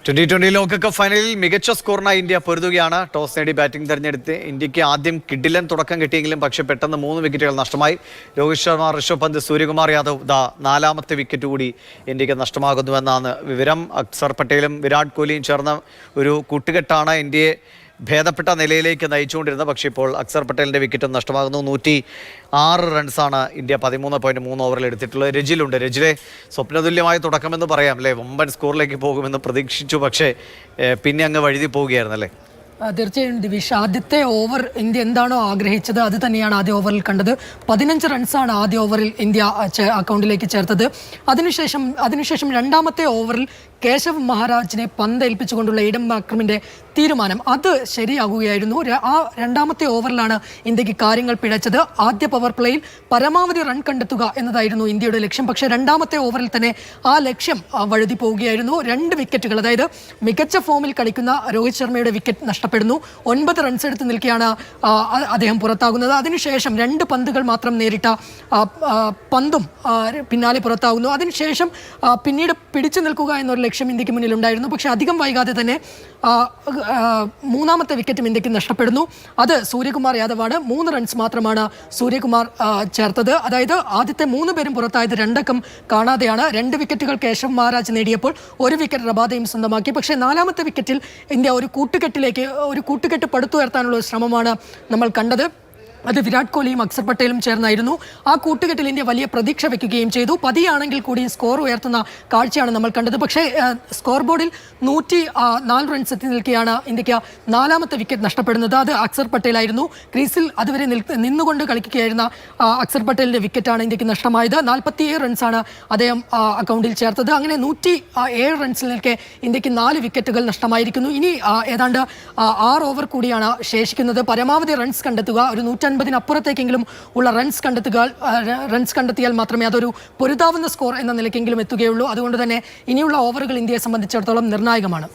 2020 ലോകകപ്പ് ഫൈനലിൽ മികച്ച സ്കോറിനായി ഇന്ത്യ പൊരുതുകയാണ്. ടോസ് നേടി ബാറ്റിംഗ് തെരഞ്ഞെടുത്ത് ഇന്ത്യക്ക് ആദ്യം കിടിലൻ തുടക്കം കിട്ടിയെങ്കിലും പക്ഷേ പെട്ടെന്ന് 3 വിക്കറ്റുകൾ നഷ്ടമായി. രോഹിത് ശർമ്മ, ഋഷഭ് പന്ത്, സൂര്യകുമാർ യാദവ് നാലാമത്തെ വിക്കറ്റ് കൂടി ഇന്ത്യക്ക് നഷ്ടമാകുന്നുവെന്നാണ് വിവരം. അക്സർ പട്ടേലും വിരാട് കോഹ്ലിയും ചേർന്ന ഒരു കൂട്ടുകെട്ടാണ് ഇന്ത്യയെ ഭേദപ്പെട്ട നിലയിലേക്ക് നയിച്ചുകൊണ്ടിരുന്നത്. പക്ഷേ ഇപ്പോൾ അക്സർ പട്ടേലിൻ്റെ വിക്കറ്റും നഷ്ടമാകുന്നു. 106 റൺസാണ് ഇന്ത്യ 13.3 ഓവറിൽ എടുത്തിട്ടുള്ളത്. രജിലുണ്ട്. രജിലെ സ്വപ്നതുല്യമായ തുടക്കമെന്ന് പറയാം അല്ലേ? വമ്പൻ സ്കോറിലേക്ക് പോകുമെന്ന് പ്രതീക്ഷിച്ചു, പക്ഷേ പിന്നെ അങ്ങ് വഴുതി പോവുകയായിരുന്നല്ലേ? തീർച്ചയായും ദിവിഷ്, ആദ്യത്തെ ഓവർ ഇന്ത്യ എന്താണോ ആഗ്രഹിച്ചത് അത് തന്നെയാണ് ആദ്യ ഓവറിൽ കണ്ടത്. 15 റൺസാണ് ആദ്യ ഓവറിൽ ഇന്ത്യ അക്കൗണ്ടിലേക്ക് ചേർത്തത്. അതിനുശേഷം രണ്ടാമത്തെ ഓവറിൽ കേശവ് മഹാരാജിനെ പന്തേൽപ്പിച്ചുകൊണ്ടുള്ള ഈഡൻ മാക്രമിൻ്റെ തീരുമാനം അത് ശരിയാകുകയായിരുന്നു. ആ രണ്ടാമത്തെ ഓവറിലാണ് ഇന്ത്യക്ക് കാര്യങ്ങൾ പിഴച്ചത്. ആദ്യ പവർ പ്ലേയിൽ പരമാവധി റൺ കണ്ടെത്തുക എന്നതായിരുന്നു ഇന്ത്യയുടെ ലക്ഷ്യം. പക്ഷേ രണ്ടാമത്തെ ഓവറിൽ തന്നെ ആ ലക്ഷ്യം വഴുതി പോവുകയായിരുന്നു. 2 വിക്കറ്റുകൾ, അതായത് മികച്ച ഫോമിൽ കളിക്കുന്ന രോഹിത് ശർമ്മയുടെ വിക്കറ്റ് നഷ്ടപ്പെടുന്നു. 9 റൺസ് എടുത്ത് നിൽക്കുകയാണ് അദ്ദേഹം പുറത്താകുന്നത്. അതിനുശേഷം 2 പന്തുകൾ മാത്രം നേരിട്ട പന്തും പിന്നാലെ പുറത്താകുന്നു. അതിനുശേഷം പിന്നീട് പിടിച്ചു നിൽക്കുക എന്നൊരു ലക്ഷ്യം ഇന്ത്യക്ക് മുന്നിലുണ്ടായിരുന്നു. പക്ഷേ അധികം വൈകാതെ തന്നെ മൂന്നാമത്തെ വിക്കറ്റും ഇന്ത്യക്ക് നഷ്ടപ്പെടുന്നു. അത് സൂര്യകുമാർ യാദവാണ്. 3 റൺസ് മാത്രമാണ് സൂര്യകുമാർ ചേർത്തത്. അതായത് ആദ്യത്തെ 3 പേരും പുറത്തായത് 2 അക്കം കാണാതെയാണ്. 2 വിക്കറ്റുകൾ കേശവ് മഹാരാജ് നേടിയപ്പോൾ 1 വിക്കറ്റ് റബാദയും സ്വന്തമാക്കി. പക്ഷേ 4ാമത്തെ വിക്കറ്റിൽ ഇന്ത്യ ഒരു കൂട്ടുകെട്ട് പടുത്തുയർത്താനുള്ള ഒരു ശ്രമമാണ് നമ്മൾ കണ്ടത്. അത് വിരാട് കോഹ്ലിയും അക്സർ പട്ടേലും ചേർന്നായിരുന്നു. ആ കൂട്ടുകെട്ടിൽ ഇന്ത്യ വലിയ പ്രതീക്ഷ വയ്ക്കുകയും ചെയ്തു. പതിയാണെങ്കിൽ കൂടി സ്കോർ ഉയർത്തുന്ന കാഴ്ചയാണ് നമ്മൾ കണ്ടത്. പക്ഷേ സ്കോർ ബോർഡിൽ 104 റൺസ് എത്തി നിൽക്കുകയാണ് ഇന്ത്യക്ക് 4ാമത്തെ വിക്കറ്റ് നഷ്ടപ്പെടുന്നത്. അത് അക്സർ പട്ടേലായിരുന്നു. ക്രീസിൽ അതുവരെ നിന്നുകൊണ്ട് കളിക്കുകയായിരുന്ന അക്സർ പട്ടേലിൻ്റെ വിക്കറ്റാണ് ഇന്ത്യക്ക് നഷ്ടമായത്. 47 റൺസാണ് അദ്ദേഹം അക്കൗണ്ടിൽ ചേർത്തത്. അങ്ങനെ 107 റൺസിൽ നിൽക്കെ ഇന്ത്യക്ക് 4 വിക്കറ്റുകൾ നഷ്ടമായിരിക്കുന്നു. ഇനി ഏതാണ്ട് 6 ഓവർ കൂടിയാണ് ശേഷിക്കുന്നത്. പരമാവധി റൺസ് കണ്ടെത്തുക, ഒരു 150 അപ്പുറത്തേക്കെങ്കിലും ഉള്ള റൺസ് കണ്ടെത്തിയാൽ മാത്രമേ അതൊരു പൊരുതാവുന്ന സ്കോർ എന്ന നിലയ്ക്കെങ്കിലും എത്തുകയുള്ളൂ. അതുകൊണ്ട് തന്നെ ഇനിയുള്ള ഓവറുകൾ ഇന്ത്യയെ സംബന്ധിച്ചിടത്തോളം നിർണായകമാണ്.